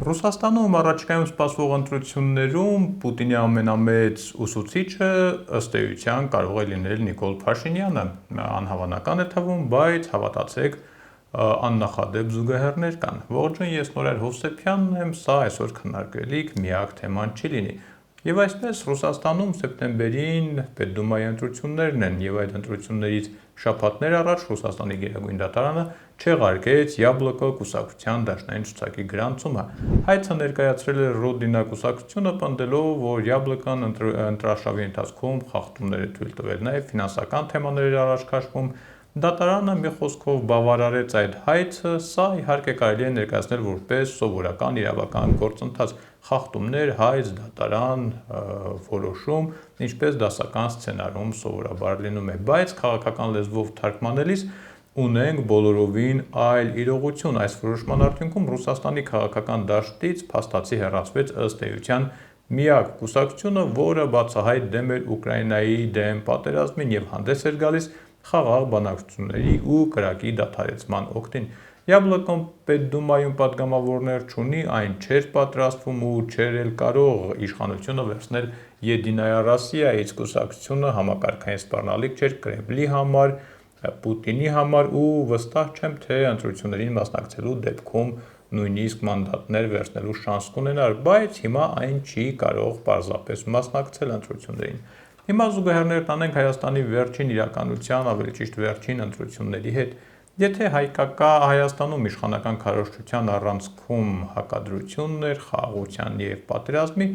Ռուսաստանում առաջիկայում սպասվող ընտրություններում Պուտինի ամենամեծ ուսուցիչը ըստ էության կարող է լինել Նիկոլ Փաշինյանը, անհավանական է թվում, բայց հավատացեք, աննախադեպ զուգահեռներ կան։ Ողջույն, ես Նորայր Հովսեփյանն եմ, սա այսօր քննարկելիք միակ թեման չի լինի։ Եվ այսպես Ռուսաստանում սեպտեմբերին Պետդումայի ընտրություններն են, եւ այդ ընտրություններից շաբաթներ առաջ Ռուսաստանի Գերագույն դատարանը չեղարկեց Յաբլոկո կուսակցության դաշնային ցուցակի գրանցումը։ Հայցը ներկայացրել է Ռոդինա կուսակցությունը, պնդելով, որ Յաբլոկան ընտրաշավի ընթացքում խախտումներ է թույլ տվել, նաեւ ֆինանսական թեմաներ էր առաջ քաշվում։ Դատարանը մի խոսքով բավարարեց այդ հայցը, սա իհարկե կարելի է ներկայացնել որպես սովորական իրավական գործընթաց, խախտումներ, հայց, դատարան, որոշում, ինչպես դասական սցենարում սովորաբար լինում է, բայց քաղաքական լեզվով թարգմանելիս ունենք բոլորովին այլ իրողություն։ Այս որոշման արդյունքում Ռուսաստանի քաղաքական դաշտից փաստացի հեռացվեց ըստ էության միակ կուսակցությունը, որը բացահայտ դեմ էր Ուկրաինայի դեմ պատերազմին եւ հանդես էր գալիս խաղաղ բանակցությունների ու կրակի դադարեցման օգտին։ Յաբլոկոն Պետդումայում падգամավորներ չունի, այն չէր պատրաստվում ու չէր էլ կարող իշխանությունը վերցնել Եդինայա Ռոսիայից, կուսակցությունը համակարգային սպառնալիք չէր Կրեմլի համար, Պուտինի համար ու վստահ չեմ, թե ընտրություններին մասնակցելու դեպքում նույնիսկ մանդատներ վերցնելու շանս կունենար, բայց հիմա այն չի կարող պարզապես մասնակցել ընտրություններին։ Հիմա զուգահեռներ տանենք Հայաստանի վերջին իրականության, ավելի ճիշտ վերջին ընտրությունների հետ։ Եթե Հայաստանում իշխանական քարոզչության առանցքում հակադրություններ, խաղաղության եւ պատերազմի,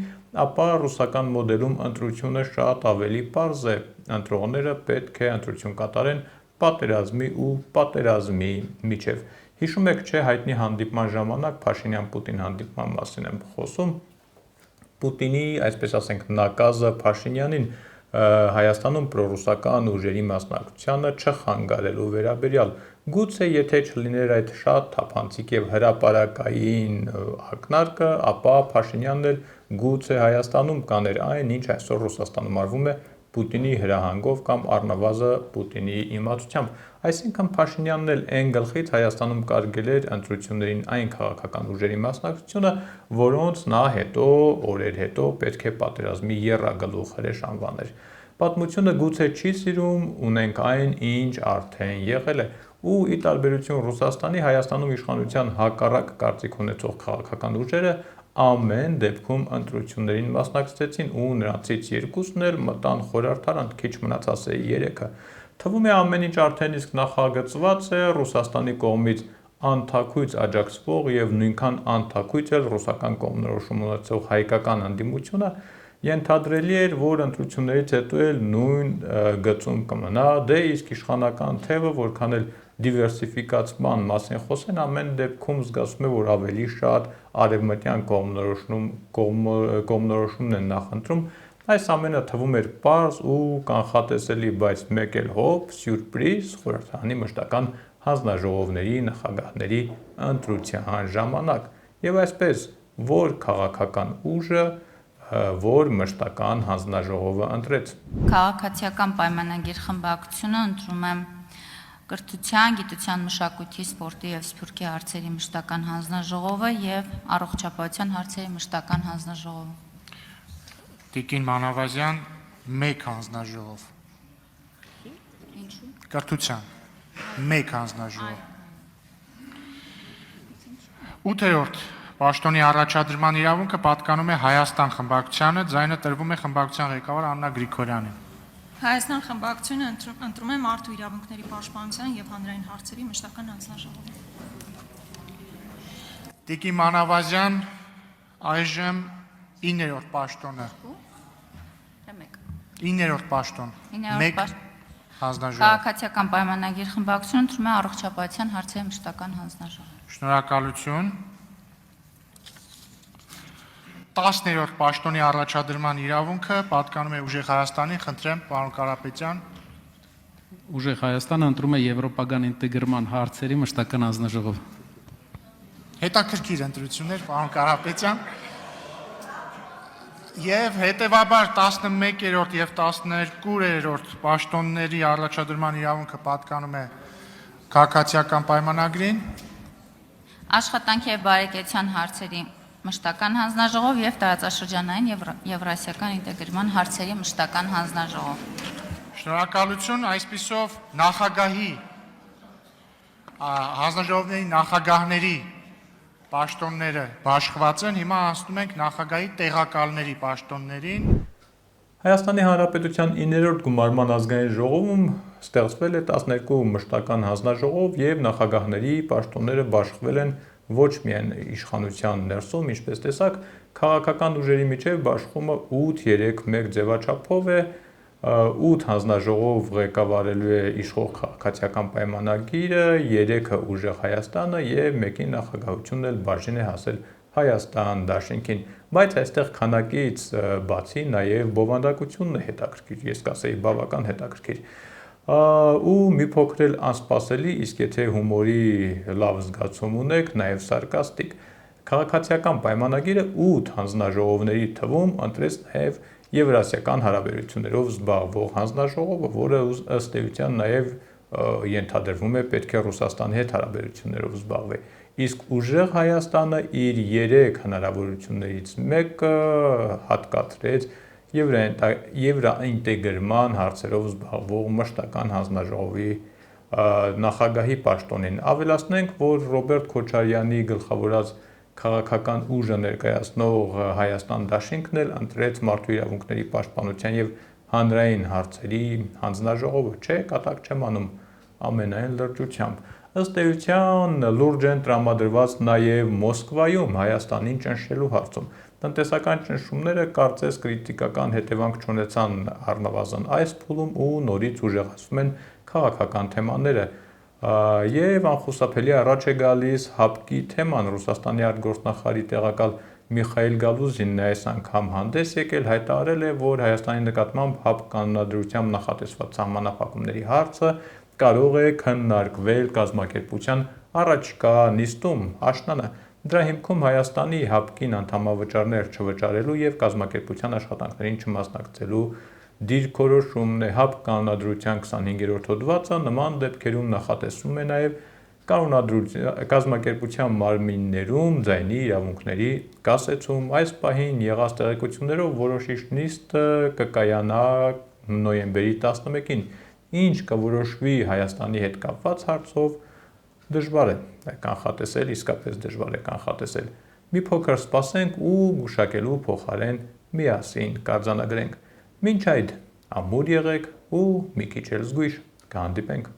ապա ռուսական մոդելում ընտրությունը շատ ավելի պարզ է։ Ընտրողները պետք է ընտրություն կատարեն պատերազմի ու պատերազմի միջև։ Հիշում եք, չէ, հայտնի հանդիպման ժամանակ Փաշինյան-Պուտին հանդիպման մասին եմ խոսում։ Պուտինի, այսպես ասենք, նակազը Փաշինյանին Հայաստանում պրոռուսական ուժերի մասնակցությանը չխանգարելու վերաբերյալ։ Գուցե եթե չլիներ այդ շատ թափանցիկ եւ հրապարակային ակնարկը, ապա Փաշինյանն էլ գուցե Հայաստանում կաներ այն, ինչ այսօր Ռուսաստանում արվում է Պուտինի հրահանգով կամ առնվազն Պուտինի իմացությամբ։ Այսինքն Փաշինյանն էլ այն գլխից Հայաստանում կարգել էր ընտրություններին այն քաղաքական ուժերի մասնակցությունը, որոնց նա հետո, օրեր հետո պետք է պատերազմի եռագլուխ հրեշանվաներ։ Պատմությունը գուցե չի սիրում, ունենք այն, ինչ արդեն եղել է, ու ի տարբերություն Ռուսաստանի, Հայաստանում իշխանության հակառակ կարծիք ունեցող քաղաքական ուժերը ամեն դեպքում ընտրություններին մասնակցեցին ու նրանցից երկուսն էլ մտան խորհրդարան, քիչ մնաց ասեի 3-ը։ Թվում է ամեն ինչ արդեն իսկ նախագծված է Ռուսաստանի կողմից անթաքույց աջակցվող եւ նույնքան անթաքույց էլ ռուսական կողմնորոշում ունեցող հայկական ընդդիմությունը ենթադրելի էր, որ ընտրություններից հետո էլ նույն գծում կմնա, դե իսկ իշխանական թևը, որքան էլ դիվերսիֆիկացման մասին խոսեն, ամեն դեպքում զգացվում է, որ ավելի շատ արևմտյան կողմնորոշումն են նախընտրում։ Այս ամենը թվում էր պարզ ու կանխատեսելի, բայց մեկ էլ հոп, սյուրպրիզ, խորհրդարանի մշտական հանձնաժողովների նախագահների ընտրության ժամանակ։ Եվ այսպես, որ քաղաքական ուժը, որ մշտական հանձնաժողովը ընտրեց։ Քաղաքացիական պայմանագիր խմբակցությունը ընտրում է Կրթության, Գիտության, Մշակույթի, Սպորտի եւ Սփյուռքի հարցերի մշտական հանձնաժողովը եւ Առողջապահության հարցերի մշտական հանձնաժողովը։ Տիկին Մանավազյան, 1 հանձնաժողով։ Ինչու՞։ Կրթության 1 հանձնաժողով։ 8-րդ Պաշտոնի առաջադրման իրավունքը պատկանում է Հայաստան խմբակցությանը, ձայնը տրվում է խմբակցության ղեկավար Աննա Գրիգորյանին։ Հայաստան խմբակցությունը ընտրում է Մարդու իրավունքների պաշտպանության եւ հանրային հարցերի մշտական հանձնաժողովը։ Տիկին Մանավազյան, այժմ 9-րդ պաշտոնը։ 9-րդ պաշտոն։ 1 հանձնաժողով։ Քաղաքացիական պայմանագիր խմբակցությունը ընտրում է Առողջապահության հարցերի մշտական հանձնաժողով։ Շնորհակալություն։ 10-րդ պաշտոնի առաջադրման իրավունքը պատկանում է Ուժեղ Հայաստանին, խնդրեմ, պարոն Կարապետյան։ Ուժեղ Հայաստանը ընտրում է Եվրոպական ինտեգրման հարցերի մշտական հանձնաժողով։ Հետաքրքիր ընտրություններ, պարոն Կարապետյան։ Եվ հետևաբար 11-րդ եւ 12-րդ պաշտոնների առաջադրման իրավունքը պատկանում է Քաղաքացիական պայմանագրին։ Աշխատանքի եւ բարեկեցության հարցերի մշտական հանձնաժողով եւ տարածաշրջանային եւ եվրասիական ինտեգրման հարցերի մշտական հանձնաժողով։ Շնորհակալություն, այսպիսով նախագահի հանձնաժողովների նախագահների պաշտոնները բաշխված են, հիմա անցնում ենք նախագահի տեղակալների պաշտոններին։ Հայաստանի Հանրապետության 9-րդ գումարման ազգային ժողովում ստեղծվել է 12 մշտական հանձնաժողով եւ նախագահների պաշտոնները բաշխվել են ոչ միայն իշխանության ներսում, ինչպես տեսակ, քաղաքական ուժերի միջև բաշխումը 8-3-1 ձևաչափով է, 8 հանձնաժողով ղեկավարելու է իշխող քաղաքացիական պայմանագիրը, 3-ը ուժեղ Հայաստանը եւ մեկին նախագահությունն էլ բաժին է հասել Հայաստան դաշինքին, բայց այստեղ քանակից բացի նաև բովանդակությունն է հետաքրքիր, ես կասեի բավական հետաքրքիր։ Ու մի փոքր էլ անսպասելի, իսկ եթե հումորի լավ զգացում ունեք, նաև սարկաստիկ, քաղաքացիական պայմանագիրը 8 հանձնաժողովների թվում ընտրեց նաև եվրասիական հարաբերություններով զբաղվող հանձնաժողովը, որը ըստ էության նաև ենթադրվում է պետք է Ռուսաստանի հետ հարաբերություններով զբաղվի։ Իսկ ուժեղ Հայաստանը իր 3 հնարավորություններից մեկը հատկացրեց եվրաինտեգրման հարցերով զբաղվող մշտական հանձնաժողովի նախագահի պաշտոնին։ Ավելացնենք, որ Ռոբերտ Քոչարյանի գլխավորած քաղաքական ուժը ներկայացնող Հայաստան դաշինքն էլ ընտրեց մարդու իրավունքների պաշտպանության եւ հանրային հարցերի հանձնաժողովը, չէ, կատակ չեմ անում ամենայն լրջությամբ։ Ըստ էության լուրջ են տրամադրված նաև Մոսկվայում Հայաստանին ճնշելու հարցում։ Տնտեսական ճնշումները կարծես կրիտիկական հետևանք չունեցան առնվազն այս փուլում ու նորից ուժեղացվում են քաղաքական թեմաները։ Եվ անխուսափելի առաջ է գալիս ՀԱՊԿ-ի թեման Ռուսաստանի արտգործնախարարի տեղակալ Միխայիլ Գալուզինն այս անգամ հանդես եկել հայտարարել է, որ Հայաստանի նկատմամբ ՀԱՊԿ կանոնադրությամբ նախատեսված սահմանափակումների հարցը կարող է քննարկվել կազմակերպության առաջիկա նիստում աշնանը։ Դրա հիմքում Հայաստանի ՀԱՊԿ-ին անդամավճարներ չվճարելու եւ կազմակերպության աշխատանքներին չմասնակցելու դիրքորոշումն է։ ՀԱՊԿ կանոնադրության 25-րդ հոդվածը նման դեպքերում նախատեսում է նաեւ կազմակերպության մարմիններում ձայնի իրավունքների կասեցում։ Այս պահին եղած տեղեկություններով որոշիչ նիստը կկայանա նոյեմբերի 11-ին, ինչ կորոշվի Հայաստանի հետ կապված հարցով դժվար է կանխատեսել, իսկապես դժվար է կանխատեսել։ Մի փոքր սպասենք ու գուշակելու փոխարեն միասին կարձանագրենք։ Մինչ այդ ամուր եղեք ու մի քիչ էլ զգույշ կհանդիպենք։